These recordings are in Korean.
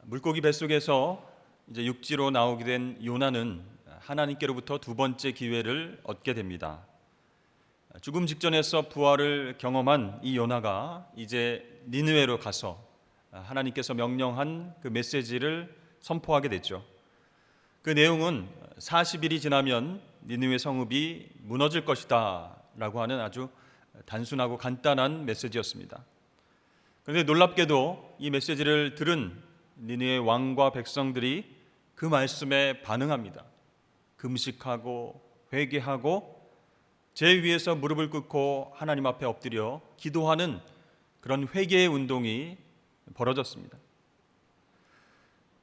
물고기 뱃속에서 이제 육지로 나오게 된 요나는 하나님께로부터 두 번째 기회를 얻게 됩니다. 죽음 직전에서 부활을 경험한 이 요나가 이제 니느웨로 가서 하나님께서 명령한 그 메시지를 선포하게 됐죠. 그 내용은 40일이 지나면 니느웨 성읍이 무너질 것이다 라고 하는 아주 단순하고 간단한 메시지였습니다. 그런데 놀랍게도 이 메시지를 들은 니느웨 왕과 백성들이 그 말씀에 반응합니다. 금식하고 회개하고 제 위에서 무릎을 꿇고 하나님 앞에 엎드려 기도하는 그런 회개의 운동이 벌어졌습니다.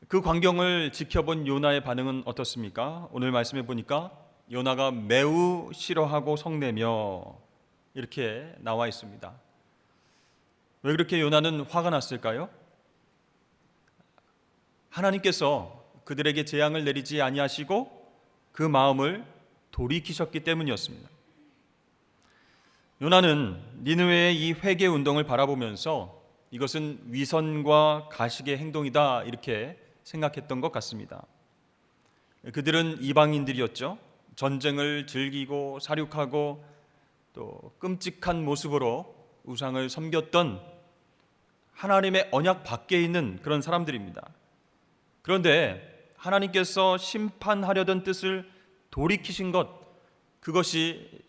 그 광경을 지켜본 요나의 반응은 어떻습니까? 오늘 말씀해 보니까 요나가 매우 싫어하고 성내며 이렇게 나와 있습니다. 왜 그렇게 요나는 화가 났을까요? 하나님께서 그들에게 재앙을 내리지 아니하시고 그 마음을 돌이키셨기 때문이었습니다. 요나는 니느웨의 이 회개 운동을 바라보면서 이것은 위선과 가식의 행동이다 이렇게 생각했던 것 같습니다. 그들은 이방인들이었죠. 전쟁을 즐기고 사륙하고 또 끔찍한 모습으로 우상을 섬겼던 하나님의 언약 밖에 있는 그런 사람들입니다. 그런데 하나님께서 심판하려던 뜻을 돌이키신 것, 그것이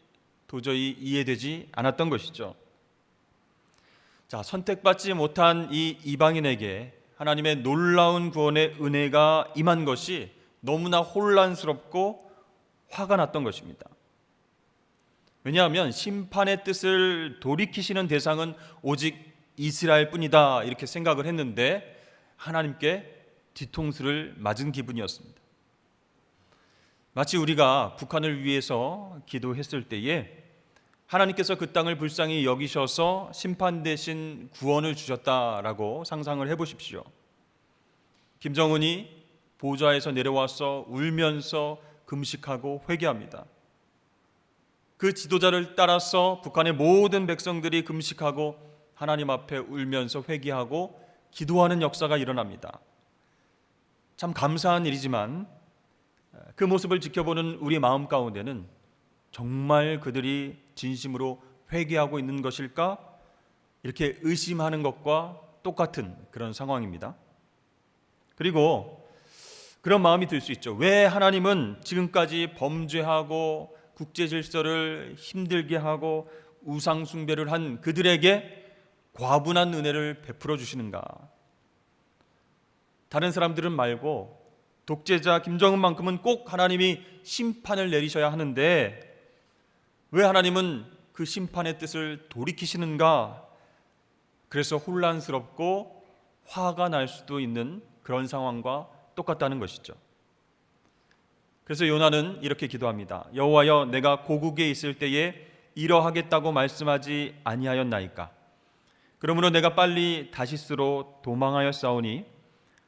도저히 이해되지 않았던 것이죠. 자, 선택받지 못한 이 이방인에게 하나님의 놀라운 구원의 은혜가 임한 것이 너무나 혼란스럽고 화가 났던 것입니다. 왜냐하면 심판의 뜻을 돌이키시는 대상은 오직 이스라엘 뿐이다 이렇게 생각을 했는데 하나님께 뒤통수를 맞은 기분이었습니다. 마치 우리가 북한을 위해서 기도했을 때에 하나님께서 그 땅을 불쌍히 여기셔서 심판 대신 구원을 주셨다라고 상상을 해보십시오. 김정은이 보좌에서 내려와서 울면서 금식하고 회개합니다. 그 지도자를 따라서 북한의 모든 백성들이 금식하고 하나님 앞에 울면서 회개하고 기도하는 역사가 일어납니다. 참 감사한 일이지만 그 모습을 지켜보는 우리 마음 가운데는 정말 그들이 진심으로 회개하고 있는 것일까? 이렇게 의심하는 것과 똑같은 그런 상황입니다. 그리고 그런 마음이 들 수 있죠. 왜 하나님은 지금까지 범죄하고 국제 질서를 힘들게 하고 우상 숭배를 한 그들에게 과분한 은혜를 베풀어 주시는가? 다른 사람들은 말고 독재자 김정은만큼은 꼭 하나님이 심판을 내리셔야 하는데 왜 하나님은 그 심판의 뜻을 돌이키시는가? 그래서 혼란스럽고 화가 날 수도 있는 그런 상황과 똑같다는 것이죠. 그래서 요나는 이렇게 기도합니다. 여호와여, 내가 고국에 있을 때에 이러하겠다고 말씀하지 아니하였나이까? 그러므로 내가 빨리 다시스로 도망하였사오니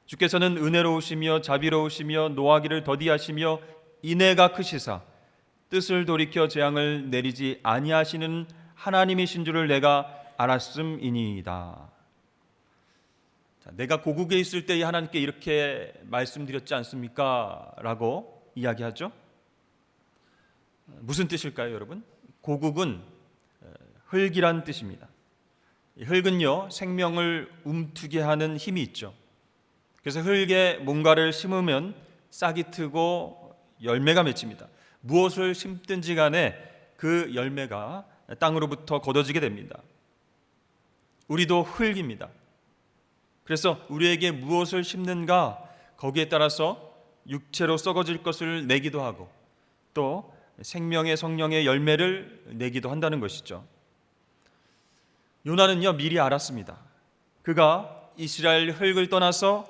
주께서는 은혜로우시며 자비로우시며 노하기를 더디하시며 인애가 크시사 뜻을 돌이켜 재앙을 내리지 아니하시는 하나님이신 줄을 내가 알았음이니이다. 자, 내가 고국에 있을 때에 하나님께 이렇게 말씀드렸지 않습니까? 라고 이야기하죠. 무슨 뜻일까요, 여러분? 고국은 흙이란 뜻입니다. 흙은요, 생명을 움트게 하는 힘이 있죠. 그래서 흙에 뭔가를 심으면 싹이 트고 열매가 맺힙니다. 무엇을 심든지 간에 그 열매가 땅으로부터 걷어지게 됩니다. 우리도 흙입니다. 그래서 우리에게 무엇을 심는가 거기에 따라서 육체로 썩어질 것을 내기도 하고 또 생명의 성령의 열매를 내기도 한다는 것이죠. 요나는요, 미리 알았습니다. 그가 이스라엘 흙을 떠나서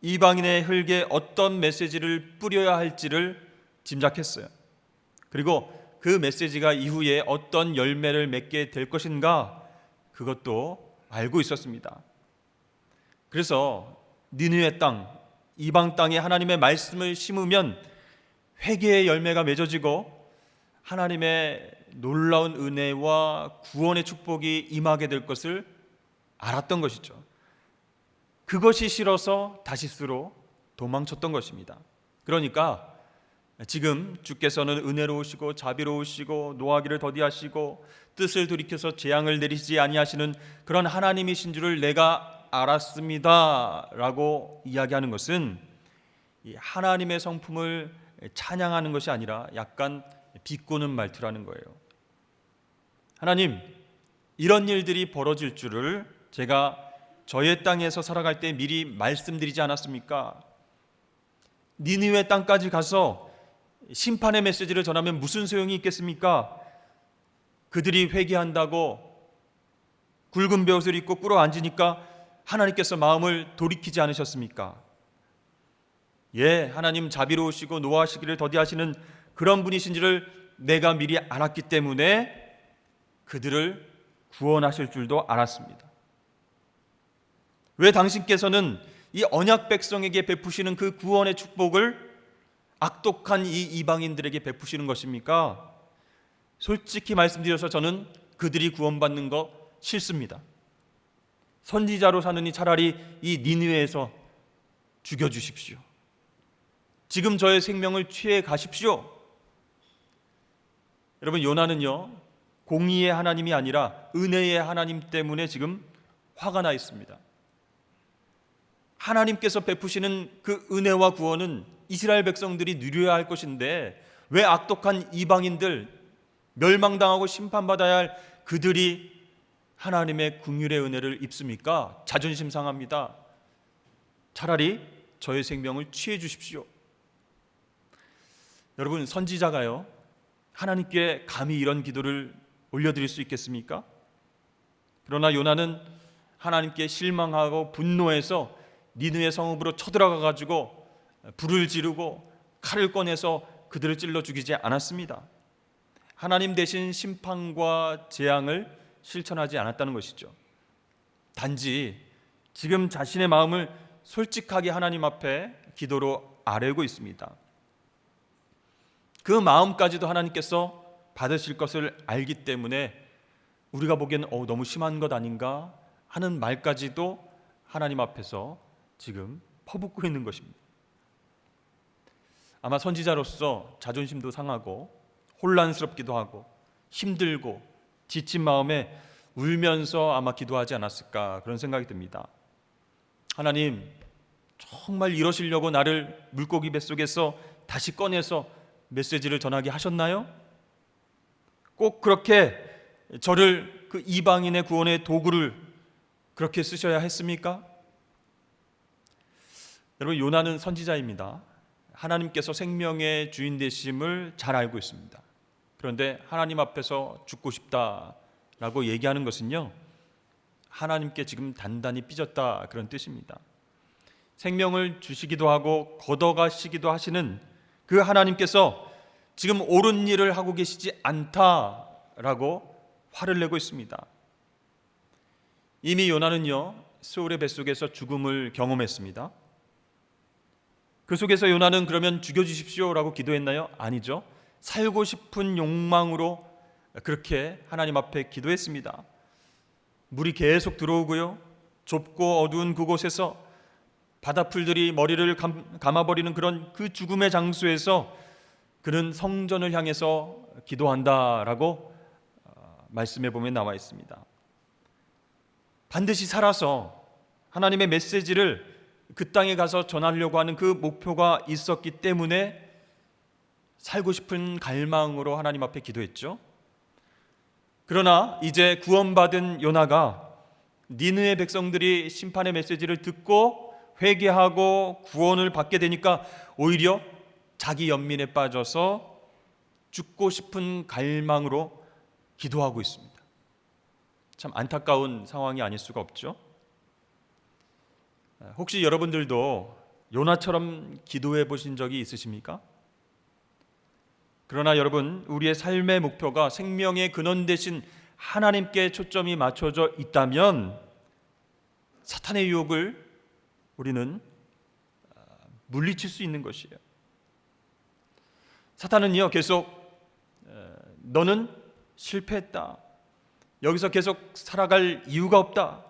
이방인의 흙에 어떤 메시지를 뿌려야 할지를 짐작했어요. 그리고 그 메시지가 이후에 어떤 열매를 맺게 될 것인가 그것도 알고 있었습니다. 그래서 니느웨 땅, 이방 땅에 하나님의 말씀을 심으면 회개의 열매가 맺어지고 하나님의 놀라운 은혜와 구원의 축복이 임하게 될 것을 알았던 것이죠. 그것이 싫어서 다시스로 도망쳤던 것입니다. 그러니까 지금 주께서는 은혜로우시고 자비로우시고 노하기를 더디하시고 뜻을 돌이켜서 재앙을 내리시지 아니하시는 그런 하나님이신 줄을 내가 알았습니다 라고 이야기하는 것은 이 하나님의 성품을 찬양하는 것이 아니라 약간 비꼬는 말투라는 거예요. 하나님, 이런 일들이 벌어질 줄을 제가 저의 땅에서 살아갈 때 미리 말씀드리지 않았습니까? 니느웨 땅까지 가서 심판의 메시지를 전하면 무슨 소용이 있겠습니까? 그들이 회개한다고 굵은 벼옷을 입고 꿇어 앉으니까 하나님께서 마음을 돌이키지 않으셨습니까? 예, 하나님 자비로우시고 노하시기를 더디하시는 그런 분이신지를 내가 미리 알았기 때문에 그들을 구원하실 줄도 알았습니다. 왜 당신께서는 이 언약 백성에게 베푸시는 그 구원의 축복을 악독한 이 이방인들에게 베푸시는 것입니까? 솔직히 말씀드려서 저는 그들이 구원받는 거 싫습니다. 선지자로 사느니 차라리 이 니느웨에서 죽여주십시오. 지금 저의 생명을 취해 가십시오. 여러분, 요나는요, 공의의 하나님이 아니라 은혜의 하나님 때문에 지금 화가 나 있습니다. 하나님께서 베푸시는 그 은혜와 구원은 이스라엘 백성들이 누려야 할 것인데 왜 악독한 이방인들, 멸망당하고 심판받아야 할 그들이 하나님의 긍휼의 은혜를 입습니까? 자존심 상합니다. 차라리 저의 생명을 취해 주십시오. 여러분, 선지자가요, 하나님께 감히 이런 기도를 올려드릴 수 있겠습니까? 그러나 요나는 하나님께 실망하고 분노해서 니느웨 성읍으로 쳐들어가 가지고 불을 지르고 칼을 꺼내서 그들을 찔러 죽이지 않았습니다. 하나님 대신 심판과 재앙을 실천하지 않았다는 것이죠. 단지 지금 자신의 마음을 솔직하게 하나님 앞에 기도로 아뢰고 있습니다. 그 마음까지도 하나님께서 받으실 것을 알기 때문에 우리가 보기에는 너무 심한 것 아닌가 하는 말까지도 하나님 앞에서 지금 퍼붓고 있는 것입니다. 아마 선지자로서 자존심도 상하고 혼란스럽기도 하고 힘들고 지친 마음에 울면서 아마 기도하지 않았을까 그런 생각이 듭니다. 하나님, 정말 이러시려고 나를 물고기 뱃속에서 다시 꺼내서 메시지를 전하게 하셨나요? 꼭 그렇게 저를 그 이방인의 구원의 도구를 그렇게 쓰셔야 했습니까? 여러분, 요나는 선지자입니다. 하나님께서 생명의 주인 되심을 잘 알고 있습니다. 그런데 하나님 앞에서 죽고 싶다라고 얘기하는 것은요, 하나님께 지금 단단히 삐졌다 그런 뜻입니다. 생명을 주시기도 하고 걷어가시기도 하시는 그 하나님께서 지금 옳은 일을 하고 계시지 않다라고 화를 내고 있습니다. 이미 요나는요, 스올의 뱃속에서 죽음을 경험했습니다. 그 속에서 요나는 그러면 죽여주십시오라고 기도했나요? 아니죠. 살고 싶은 욕망으로 그렇게 하나님 앞에 기도했습니다. 물이 계속 들어오고요, 좁고 어두운 그곳에서 바다풀들이 머리를 감아버리는 그런 그 죽음의 장소에서 그는 성전을 향해서 기도한다라고 말씀해 보면 나와 있습니다. 반드시 살아서 하나님의 메시지를 그 땅에 가서 전하려고 하는 그 목표가 있었기 때문에 살고 싶은 갈망으로 하나님 앞에 기도했죠. 그러나 이제 구원받은 요나가 니느웨 백성들이 심판의 메시지를 듣고 회개하고 구원을 받게 되니까 오히려 자기 연민에 빠져서 죽고 싶은 갈망으로 기도하고 있습니다. 참 안타까운 상황이 아닐 수가 없죠. 혹시 여러분들도 요나처럼 기도해 보신 적이 있으십니까? 그러나 여러분, 우리의 삶의 목표가 생명의 근원 되신 하나님께 초점이 맞춰져 있다면 사탄의 유혹을 우리는 물리칠 수 있는 것이에요. 사탄은요, 계속 너는 실패했다, 여기서 계속 살아갈 이유가 없다,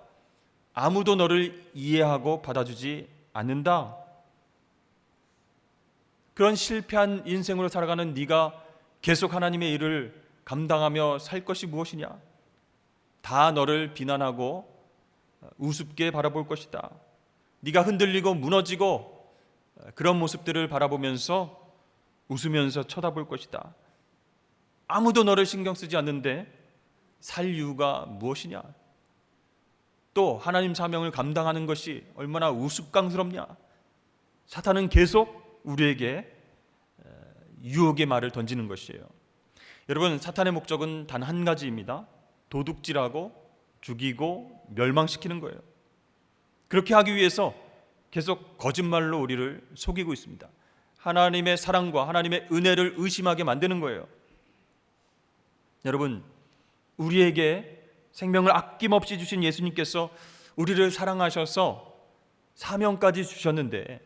아무도 너를 이해하고 받아주지 않는다. 그런 실패한 인생으로 살아가는 네가 계속 하나님의 일을 감당하며 살 것이 무엇이냐? 다 너를 비난하고 우습게 바라볼 것이다. 네가 흔들리고 무너지고 그런 모습들을 바라보면서 웃으면서 쳐다볼 것이다. 아무도 너를 신경 쓰지 않는데 살 이유가 무엇이냐? 또 하나님 사명을 감당하는 것이 얼마나 우스꽝스럽냐? 사탄은 계속 우리에게 유혹의 말을 던지는 것이에요. 여러분, 사탄의 목적은 단 한 가지입니다. 도둑질하고 죽이고 멸망시키는 거예요. 그렇게 하기 위해서 계속 거짓말로 우리를 속이고 있습니다. 하나님의 사랑과 하나님의 은혜를 의심하게 만드는 거예요. 여러분, 우리에게 생명을 아낌없이 주신 예수님께서 우리를 사랑하셔서 사명까지 주셨는데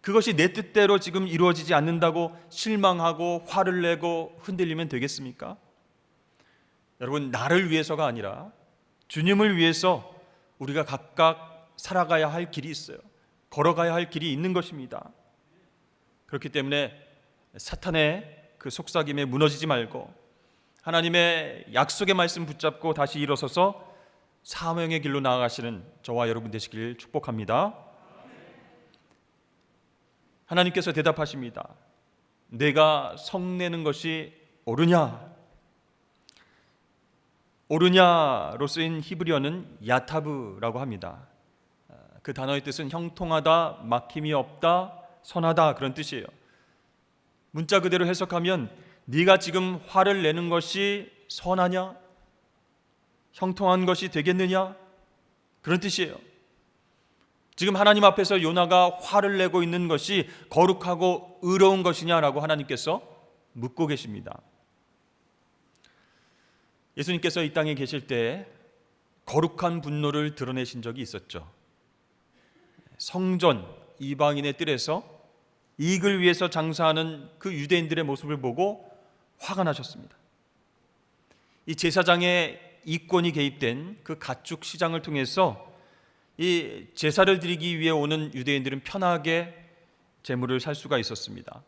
그것이 내 뜻대로 지금 이루어지지 않는다고 실망하고 화를 내고 흔들리면 되겠습니까? 여러분, 나를 위해서가 아니라 주님을 위해서 우리가 각각 살아가야 할 길이 있어요. 걸어가야 할 길이 있는 것입니다. 그렇기 때문에 사탄의 그 속삭임에 무너지지 말고 하나님의 약속의 말씀 붙잡고 다시 일어서서 사명의 길로 나아가시는 저와 여러분 되시길 축복합니다. 하나님께서 대답하십니다. 내가 성내는 것이 옳으냐? 옳으냐로 쓰인 히브리어는 야타브라고 합니다. 그 단어의 뜻은 형통하다, 막힘이 없다, 선하다 그런 뜻이에요. 문자 그대로 해석하면 네가 지금 화를 내는 것이 선하냐? 형통한 것이 되겠느냐? 그런 뜻이에요. 지금 하나님 앞에서 요나가 화를 내고 있는 것이 거룩하고 의로운 것이냐라고 하나님께서 묻고 계십니다. 예수님께서 이 땅에 계실 때 거룩한 분노를 드러내신 적이 있었죠. 성전 이방인의 뜰에서 이익을 위해서 장사하는 그 유대인들의 모습을 보고 화가 나셨습니다. 이 제사장의 이권이 개입된 그 가축 시장을 통해서 이 제사를 드리기 위해 오는 유대인들은 편하게 제물을 살 수가 있었습니다.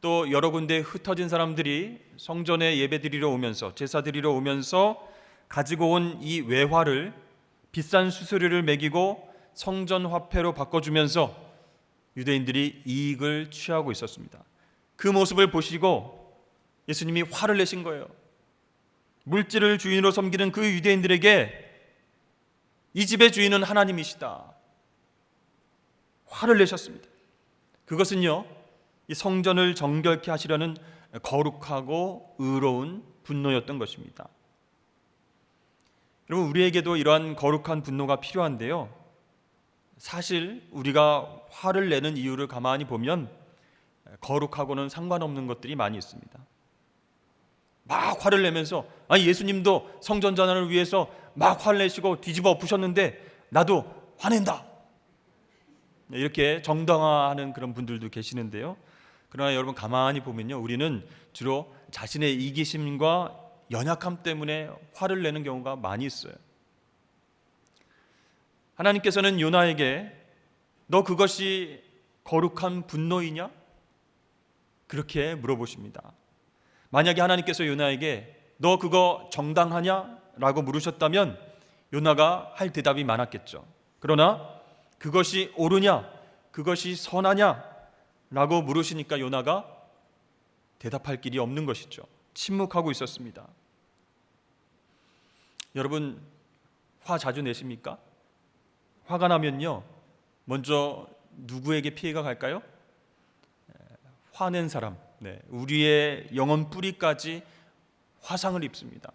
또 여러 군데 흩어진 사람들이 성전에 예배 드리러 오면서 제사 드리러 오면서 가지고 온 이 외화를 비싼 수수료를 매기고 성전 화폐로 바꿔주면서 유대인들이 이익을 취하고 있었습니다. 그 모습을 보시고 예수님이 화를 내신 거예요. 물질을 주인으로 섬기는 그 유대인들에게 이 집의 주인은 하나님이시다. 화를 내셨습니다. 그것은요, 이 성전을 정결케 하시려는 거룩하고 의로운 분노였던 것입니다. 여러분, 우리에게도 이러한 거룩한 분노가 필요한데요, 사실 우리가 화를 내는 이유를 가만히 보면 거룩하고는 상관없는 것들이 많이 있습니다. 막 화를 내면서 예수님도 성전 전환을 위해서 막 화를 내시고 뒤집어 엎으셨는데 나도 화낸다, 이렇게 정당화하는 그런 분들도 계시는데요, 그러나 여러분 가만히 보면요, 우리는 주로 자신의 이기심과 연약함 때문에 화를 내는 경우가 많이 있어요. 하나님께서는 요나에게 너 그것이 거룩한 분노이냐? 그렇게 물어보십니다. 만약에 하나님께서 요나에게 너 그거 정당하냐? 라고 물으셨다면 요나가 할 대답이 많았겠죠. 그러나 그것이 옳으냐? 그것이 선하냐? 라고 물으시니까 요나가 대답할 길이 없는 것이죠. 침묵하고 있었습니다. 여러분, 화 자주 내십니까? 화가 나면요, 먼저 누구에게 피해가 갈까요? 화낸 사람, 우리의 영혼 뿌리까지 화상을 입습니다.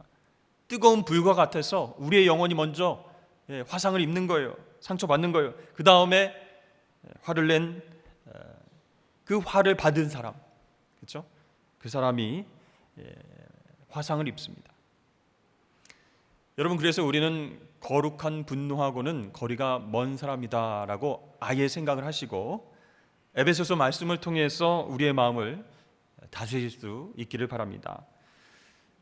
뜨거운 불과 같아서 우리의 영혼이 먼저 화상을 입는 거예요. 상처받는 거예요. 그 다음에 화를 낸 그 화를 받은 사람, 그렇죠? 그 사람이 화상을 입습니다. 여러분, 그래서 우리는 거룩한 분노하고는 거리가 먼 사람이다라고 아예 생각을 하시고 에베소서 말씀을 통해서 우리의 마음을 다스릴 수 있기를 바랍니다.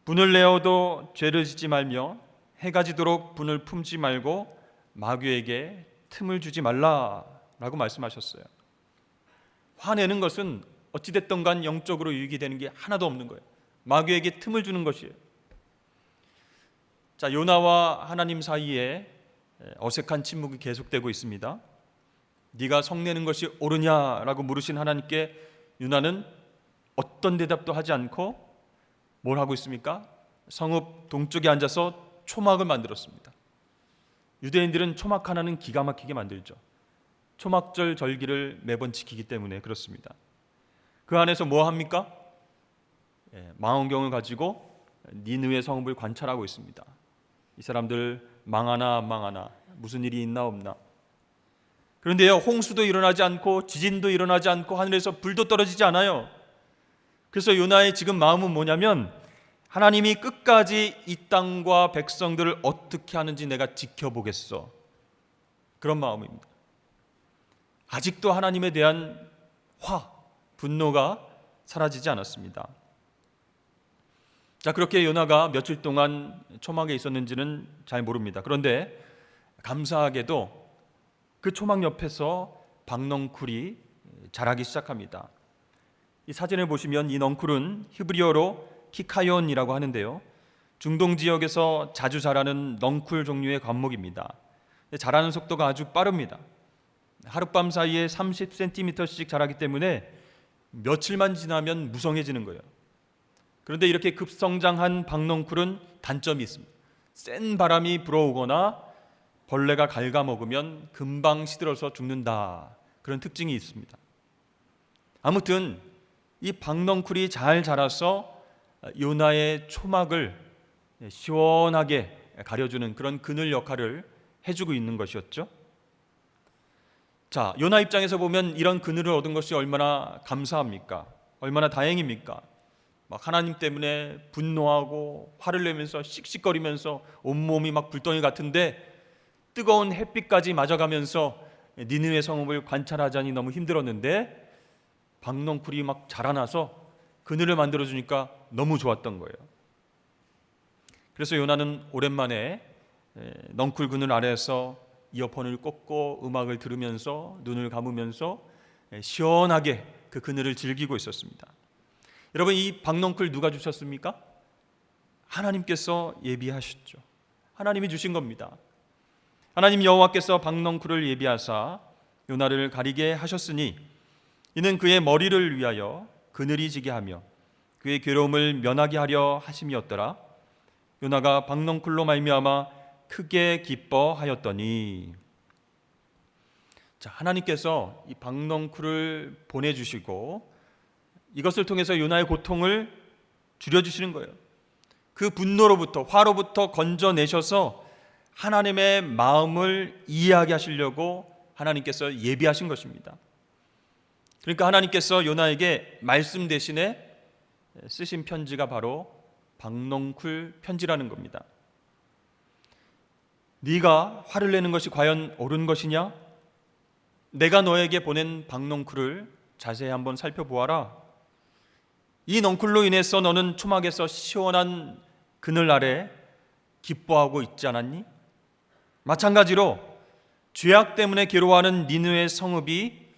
분을 내어도 죄를 짓지 말며 해가 지도록 분을 품지 말고 마귀에게 틈을 주지 말라라고 말씀하셨어요. 화내는 것은 어찌됐든 간 영적으로 유익이 되는 게 하나도 없는 거예요. 마귀에게 틈을 주는 것이에요. 자, 요나와 하나님 사이에 어색한 침묵이 계속되고 있습니다. 네가 성내는 것이 옳으냐라고 물으신 하나님께 요나는 어떤 대답도 하지 않고 뭘 하고 있습니까? 성읍 동쪽에 앉아서 초막을 만들었습니다. 유대인들은 초막 하나는 기가 막히게 만들죠. 초막절 절기를 매번 지키기 때문에 그렇습니다. 그 안에서 뭐 합니까? 망원경을 가지고 니느웨 성읍을 관찰하고 있습니다. 이 사람들 망하나 안 망하나, 무슨 일이 있나 없나. 그런데요, 홍수도 일어나지 않고 지진도 일어나지 않고 하늘에서 불도 떨어지지 않아요. 그래서 요나의 지금 마음은 뭐냐면 하나님이 끝까지 이 땅과 백성들을 어떻게 하는지 내가 지켜보겠어. 그런 마음입니다. 아직도 하나님에 대한 분노가 사라지지 않았습니다. 자, 그렇게 요나가 며칠 동안 초막에 있었는지는 잘 모릅니다. 그런데 감사하게도 그 초막 옆에서 박넝쿨이 자라기 시작합니다. 이 사진을 보시면 이 넝쿨은 히브리어로 키카연이라고 하는데요, 중동 지역에서 자주 자라는 넝쿨 종류의 관목입니다. 자라는 속도가 아주 빠릅니다. 하룻밤 사이에 30cm씩 자라기 때문에 며칠만 지나면 무성해지는 거예요. 그런데 이렇게 급성장한 박넝쿨은 단점이 있습니다. 센 바람이 불어오거나 벌레가 갉아먹으면 금방 시들어서 죽는다, 그런 특징이 있습니다. 아무튼 이 박넝쿨이 잘 자라서 요나의 초막을 시원하게 가려주는 그런 그늘 역할을 해주고 있는 것이었죠. 자, 요나 입장에서 보면 이런 그늘을 얻은 것이 얼마나 감사합니까? 얼마나 다행입니까? 막 하나님 때문에 분노하고 화를 내면서 씩씩거리면서 온몸이 막 불덩이 같은데 뜨거운 햇빛까지 맞아가면서 니느웨 성읍을 관찰하자니 너무 힘들었는데 박넝쿨이 막 자라나서 그늘을 만들어주니까 너무 좋았던 거예요. 그래서 요나는 오랜만에 넝쿨 그늘 아래에서 이어폰을 꽂고 음악을 들으면서 눈을 감으면서 시원하게 그 그늘을 즐기고 있었습니다. 여러분, 이 박넝쿨 누가 주셨습니까? 하나님께서 예비하셨죠. 하나님이 주신 겁니다. 하나님 여호와께서 박넝쿨을 예비하사 요나를 가리게 하셨으니 이는 그의 머리를 위하여 그늘이 지게 하며 그의 괴로움을 면하게 하려 하심이었더라. 요나가 박넝쿨로 말미암아 크게 기뻐하였더니. 자, 하나님께서 이 박넝쿨을 보내주시고 이것을 통해서 요나의 고통을 줄여주시는 거예요. 그 분노로부터, 화로부터 건져내셔서 하나님의 마음을 이해하게 하시려고 하나님께서 예비하신 것입니다. 그러니까 하나님께서 요나에게 말씀 대신에 쓰신 편지가 바로 박넝쿨 편지라는 겁니다. 네가 화를 내는 것이 과연 옳은 것이냐? 내가 너에게 보낸 박넝쿨을 자세히 한번 살펴보아라. 이 넝쿨로 인해서 너는 초막에서 시원한 그늘 아래 기뻐하고 있지 않았니? 마찬가지로 죄악 때문에 괴로워하는 니느웨 성읍이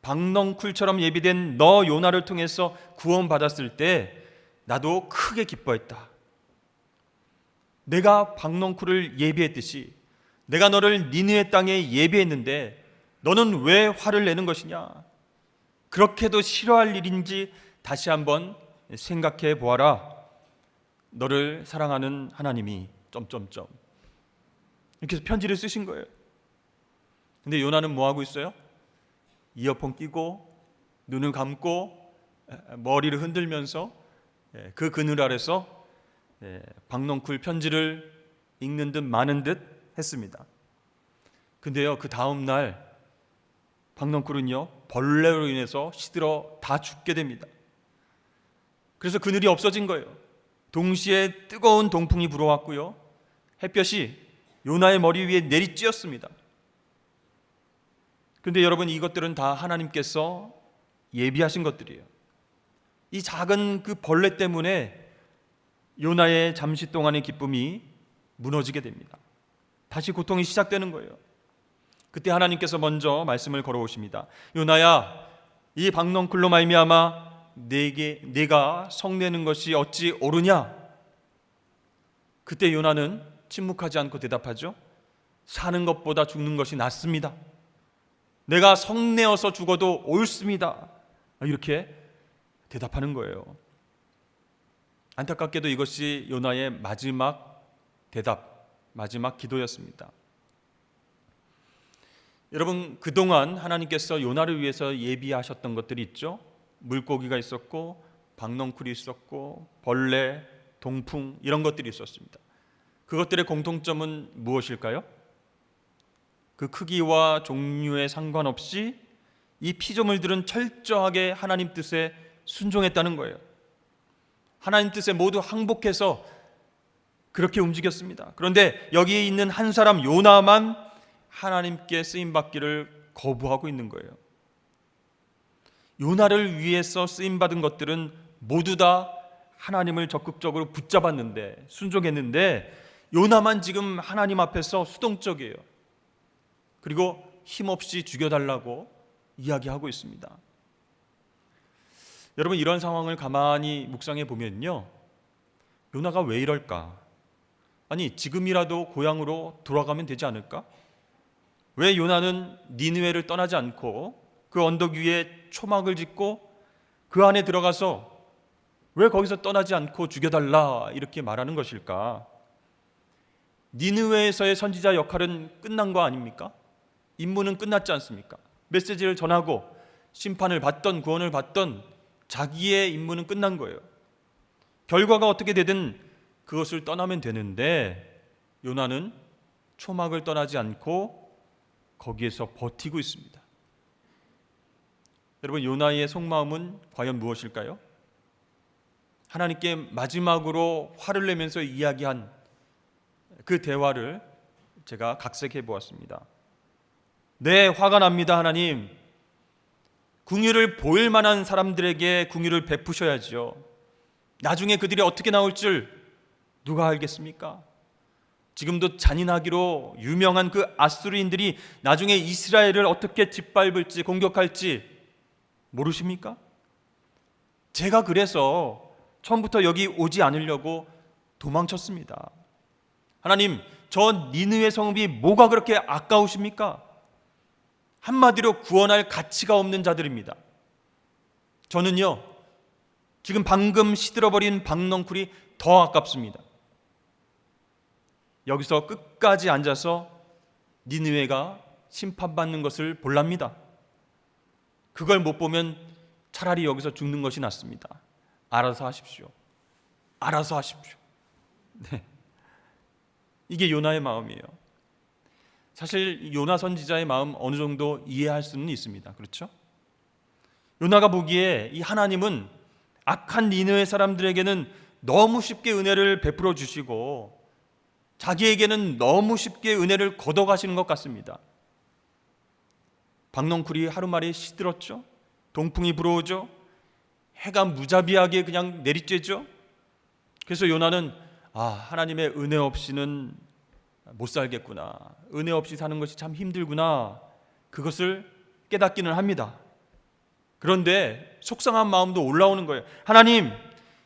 박넝쿨처럼 예비된 너 요나를 통해서 구원받았을 때 나도 크게 기뻐했다. 내가 박넝쿨을 예비했듯이 내가 너를 니느웨 땅에 예비했는데 너는 왜 화를 내는 것이냐? 그렇게도 싫어할 일인지 다시 한번 생각해 보아라. 너를 사랑하는 하나님이 이렇게 해서 편지를 쓰신 거예요. 근데 요나는 뭐 하고 있어요? 이어폰 끼고 눈을 감고 머리를 흔들면서 그 그늘 아래서 박넝쿨 편지를 읽는 듯 마는 듯 했습니다. 근데요, 그 다음 날 박넝쿨은요 벌레로 인해서 시들어 다 죽게 됩니다. 그래서 그늘이 없어진 거예요. 동시에 뜨거운 동풍이 불어왔고요, 햇볕이 요나의 머리 위에 내리쬐었습니다. 그런데 여러분, 이것들은 다 하나님께서 예비하신 것들이에요. 이 작은 그 벌레 때문에 요나의 잠시 동안의 기쁨이 무너지게 됩니다. 다시 고통이 시작되는 거예요. 그때 하나님께서 먼저 말씀을 걸어오십니다. 요나야, 이 박넝쿨로 말미암아 네가 성내는 것이 어찌 옳으냐? 그때 요나는 침묵하지 않고 대답하죠. 사는 것보다 죽는 것이 낫습니다. 내가 성내어서 죽어도 옳습니다. 이렇게 대답하는 거예요. 안타깝게도 이것이 요나의 마지막 대답, 마지막 기도였습니다. 여러분, 그동안 하나님께서 요나를 위해서 예비하셨던 것들이 있죠. 물고기가 있었고 박넝쿨이 있었고 벌레, 동풍 이런 것들이 있었습니다. 그것들의 공통점은 무엇일까요? 그 크기와 종류에 상관없이 이 피조물들은 철저하게 하나님 뜻에 순종했다는 거예요. 하나님 뜻에 모두 항복해서 그렇게 움직였습니다. 그런데 여기에 있는 한 사람 요나만 하나님께 쓰임받기를 거부하고 있는 거예요. 요나를 위해서 쓰임받은 것들은 모두 다 하나님을 적극적으로 붙잡았는데, 순종했는데 요나만 지금 하나님 앞에서 수동적이에요. 그리고 힘없이 죽여달라고 이야기하고 있습니다. 여러분, 이런 상황을 가만히 묵상해 보면요, 요나가 왜 이럴까? 아니, 지금이라도 고향으로 돌아가면 되지 않을까? 왜 요나는 니느웨를 떠나지 않고 그 언덕 위에 초막을 짓고 그 안에 들어가서 왜 거기서 떠나지 않고 죽여달라 이렇게 말하는 것일까? 니느웨에서의 선지자 역할은 끝난 거 아닙니까? 임무는 끝났지 않습니까? 메시지를 전하고 심판을 받던 구원을 받던 자기의 임무는 끝난 거예요. 결과가 어떻게 되든 그것을 떠나면 되는데 요나는 초막을 떠나지 않고 거기에서 버티고 있습니다. 여러분, 요나의 속마음은 과연 무엇일까요? 하나님께 마지막으로 화를 내면서 이야기한 그 대화를 제가 각색해 보았습니다. 네, 화가 납니다. 하나님, 긍휼을 보일 만한 사람들에게 긍휼을 베푸셔야죠. 나중에 그들이 어떻게 나올 줄 누가 알겠습니까? 지금도 잔인하기로 유명한 그 아수르인들이 나중에 이스라엘을 어떻게 짓밟을지 공격할지 모르십니까? 제가 그래서 처음부터 여기 오지 않으려고 도망쳤습니다. 하나님, 저 니느웨 성읍이 뭐가 그렇게 아까우십니까? 한마디로 구원할 가치가 없는 자들입니다. 저는요, 지금 방금 시들어버린 박넝쿨이 더 아깝습니다. 여기서 끝까지 앉아서 니느웨가 심판받는 것을 볼랍니다. 그걸 못 보면 차라리 여기서 죽는 것이 낫습니다. 알아서 하십시오. 알아서 하십시오. 네. 이게 요나의 마음이에요. 사실 요나 선지자의 마음 어느 정도 이해할 수는 있습니다. 그렇죠? 요나가 보기에 이 하나님은 악한 니느웨 사람들에게는 너무 쉽게 은혜를 베풀어 주시고 자기에게는 너무 쉽게 은혜를 걷어가시는 것 같습니다. 박넝쿨이 하루만에 시들었죠. 동풍이 불어오죠. 해가 무자비하게 그냥 내리쬐죠. 그래서 요나는 하나님의 은혜 없이는 못 살겠구나. 은혜 없이 사는 것이 참 힘들구나. 그것을 깨닫기는 합니다. 그런데 속상한 마음도 올라오는 거예요. 하나님,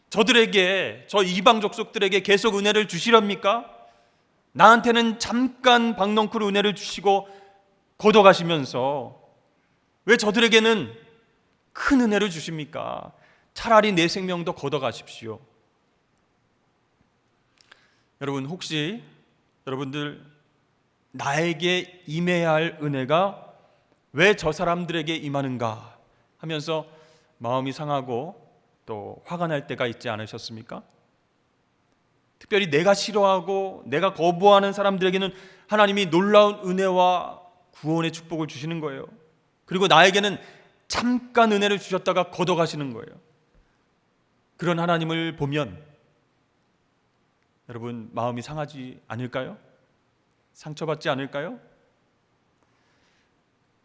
저들에게, 저 이방 족속들에게 계속 은혜를 주시렵니까? 나한테는 잠깐 박넝쿨 은혜를 주시고 걷어가시면서 왜 저들에게는 큰 은혜를 주십니까? 차라리 내 생명도 걷어가십시오. 여러분, 혹시 여러분들 나에게 임해야 할 은혜가 왜 저 사람들에게 임하는가 하면서 마음이 상하고 또 화가 날 때가 있지 않으셨습니까? 특별히 내가 싫어하고 내가 거부하는 사람들에게는 하나님이 놀라운 은혜와 구원의 축복을 주시는 거예요. 그리고 나에게는 잠깐 은혜를 주셨다가 걷어가시는 거예요. 그런 하나님을 보면 여러분 마음이 상하지 않을까요? 상처받지 않을까요?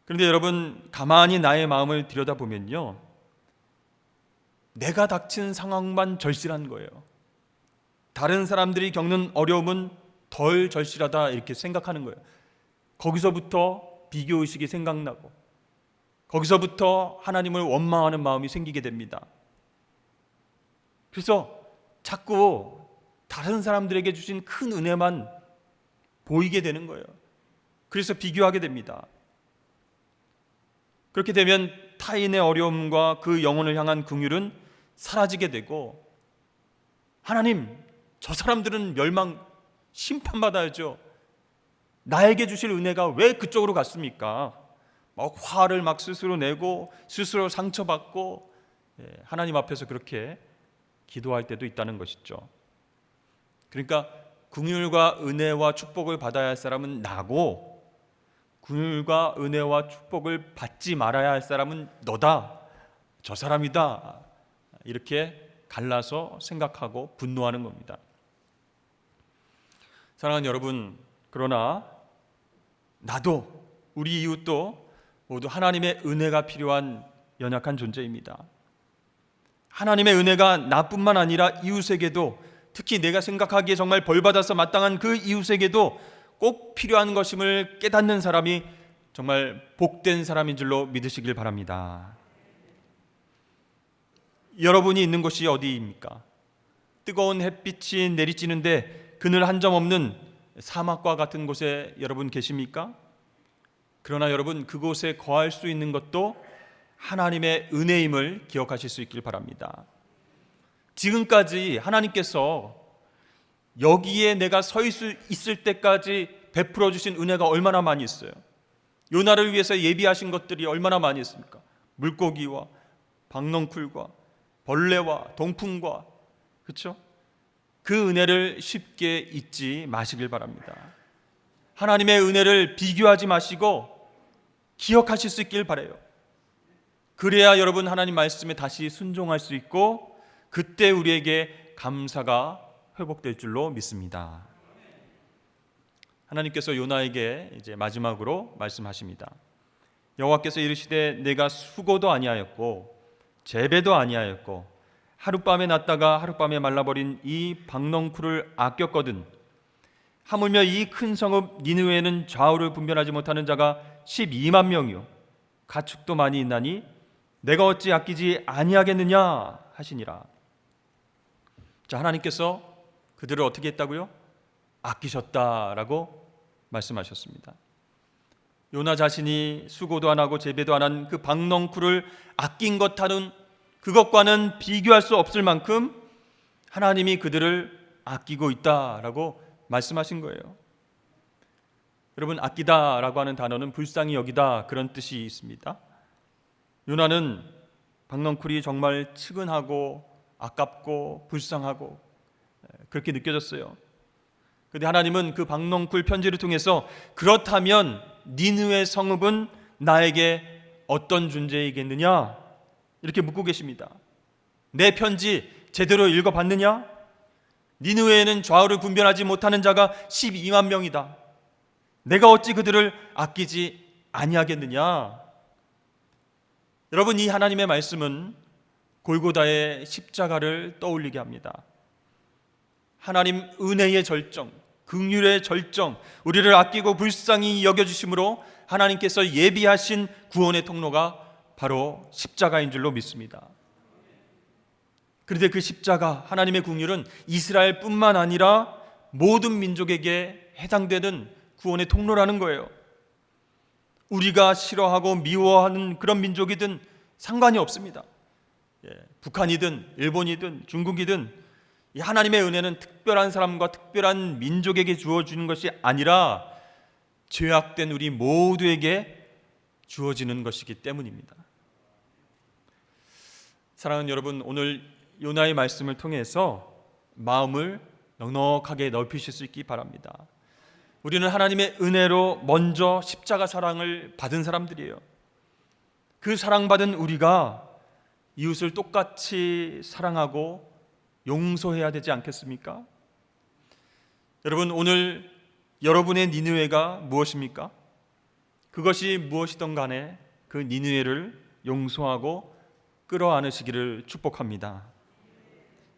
그런데 여러분 가만히 나의 마음을 들여다보면요, 내가 닥친 상황만 절실한 거예요. 다른 사람들이 겪는 어려움은 덜 절실하다 이렇게 생각하는 거예요. 거기서부터 비교의식이 생각나고 거기서부터 하나님을 원망하는 마음이 생기게 됩니다. 그래서 자꾸 다른 사람들에게 주신 큰 은혜만 보이게 되는 거예요. 그래서 비교하게 됩니다. 그렇게 되면 타인의 어려움과 그 영혼을 향한 긍휼은 사라지게 되고, 하나님, 저 사람들은 멸망, 심판받아야죠. 나에게 주실 은혜가 왜 그쪽으로 갔습니까? 막 화를 막 스스로 내고 스스로 상처받고 하나님 앞에서 그렇게 기도할 때도 있다는 것이죠. 그러니까 긍휼과 은혜와 축복을 받아야 할 사람은 나고, 긍휼과 은혜와 축복을 받지 말아야 할 사람은 너다, 저 사람이다, 이렇게 갈라서 생각하고 분노하는 겁니다. 사랑하는 여러분, 그러나 나도 우리 이웃도 모두 하나님의 은혜가 필요한 연약한 존재입니다. 하나님의 은혜가 나뿐만 아니라 이웃에게도, 특히 내가 생각하기에 정말 벌받아서 마땅한 그 이웃에게도 꼭 필요한 것임을 깨닫는 사람이 정말 복된 사람인 줄로 믿으시길 바랍니다. 여러분이 있는 곳이 어디입니까? 뜨거운 햇빛이 내리쬐는데 그늘 한 점 없는 사막과 같은 곳에 여러분 계십니까? 그러나 여러분, 그곳에 거할 수 있는 것도 하나님의 은혜임을 기억하실 수 있길 바랍니다. 지금까지 하나님께서 여기에 내가 서 있을 때까지 베풀어 주신 은혜가 얼마나 많이 있어요. 요나를 위해서 예비하신 것들이 얼마나 많이 있습니까? 물고기와 박넝쿨과 벌레와 동풍과, 그렇죠? 그 은혜를 쉽게 잊지 마시길 바랍니다. 하나님의 은혜를 비교하지 마시고 기억하실 수 있길 바라요. 그래야 여러분, 하나님 말씀에 다시 순종할 수 있고 그때 우리에게 감사가 회복될 줄로 믿습니다. 하나님께서 요나에게 이제 마지막으로 말씀하십니다. 여호와께서 이르시되 내가 수고도 아니하였고 재배도 아니하였고 하룻밤에 났다가 하룻밤에 말라버린 이 박넝쿨을 아꼈거든 하물며 이 큰 성읍 니느웨에는 좌우를 분별하지 못하는 자가 12만 명이요 가축도 많이 있나니 내가 어찌 아끼지 아니하겠느냐 하시니라. 자, 하나님께서 그들을 어떻게 했다고요? 아끼셨다라고 말씀하셨습니다. 요나 자신이 수고도 안 하고 재배도 안 한 그 박넝쿨을 아낀 것과는, 그것과는 비교할 수 없을 만큼 하나님이 그들을 아끼고 있다라고 말씀하신 거예요. 여러분, 아끼다라고 하는 단어는 불쌍히 여기다, 그런 뜻이 있습니다. 요나는 박넝쿨이 정말 측은하고 아깝고 불쌍하고 그렇게 느껴졌어요. 그런데 하나님은 그 박넝쿨 편지를 통해서 그렇다면 니느웨 성읍은 나에게 어떤 존재이겠느냐 이렇게 묻고 계십니다. 내 편지 제대로 읽어봤느냐? 니느웨에는 좌우를 분별하지 못하는 자가 12만 명이다. 내가 어찌 그들을 아끼지 아니하겠느냐? 여러분, 이 하나님의 말씀은 골고다의 십자가를 떠올리게 합니다. 하나님 은혜의 절정, 긍휼의 절정, 우리를 아끼고 불쌍히 여겨주심으로 하나님께서 예비하신 구원의 통로가 바로 십자가인 줄로 믿습니다. 그런데 그 십자가, 하나님의 긍휼은 이스라엘뿐만 아니라 모든 민족에게 해당되는 구원의 통로라는 거예요. 우리가 싫어하고 미워하는 그런 민족이든 상관이 없습니다. 북한이든 일본이든 중국이든 이 하나님의 은혜는 특별한 사람과 특별한 민족에게 주어지는 것이 아니라 죄악된 우리 모두에게 주어지는 것이기 때문입니다. 사랑하는 여러분, 오늘 요나의 말씀을 통해서 마음을 넉넉하게 넓히실 수 있기 바랍니다. 우리는 하나님의 은혜로 먼저 십자가 사랑을 받은 사람들이에요. 그 사랑받은 우리가 이웃을 똑같이 사랑하고 용서해야 되지 않겠습니까? 여러분, 오늘 여러분의 니느웨가 무엇입니까? 그것이 무엇이든 간에 그 니느웨를 용서하고 끌어안으시기를 축복합니다.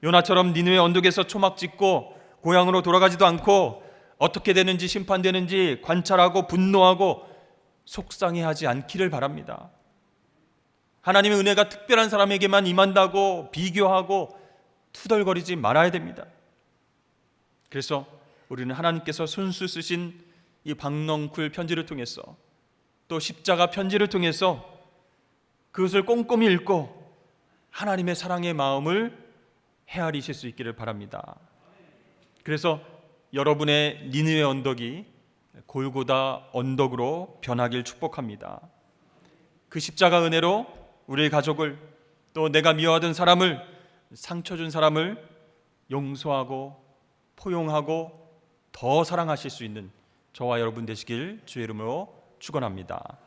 요나처럼 니느웨 언덕에서 초막 짓고 고향으로 돌아가지도 않고 어떻게 되는지 심판되는지 관찰하고 분노하고 속상해하지 않기를 바랍니다. 하나님의 은혜가 특별한 사람에게만 임한다고 비교하고 투덜거리지 말아야 됩니다. 그래서 우리는 하나님께서 손수 쓰신 이 박넝쿨 편지를 통해서 또 십자가 편지를 통해서 그것을 꼼꼼히 읽고 하나님의 사랑의 마음을 헤아리실 수 있기를 바랍니다. 그래서 여러분의 니느웨 언덕이 골고다 언덕으로 변하길 축복합니다. 그 십자가 은혜로 우리의 가족을, 또 내가 미워하던 사람을, 상처 준 사람을 용서하고 포용하고 더 사랑하실 수 있는 저와 여러분 되시길 주의 이름으로 축원합니다.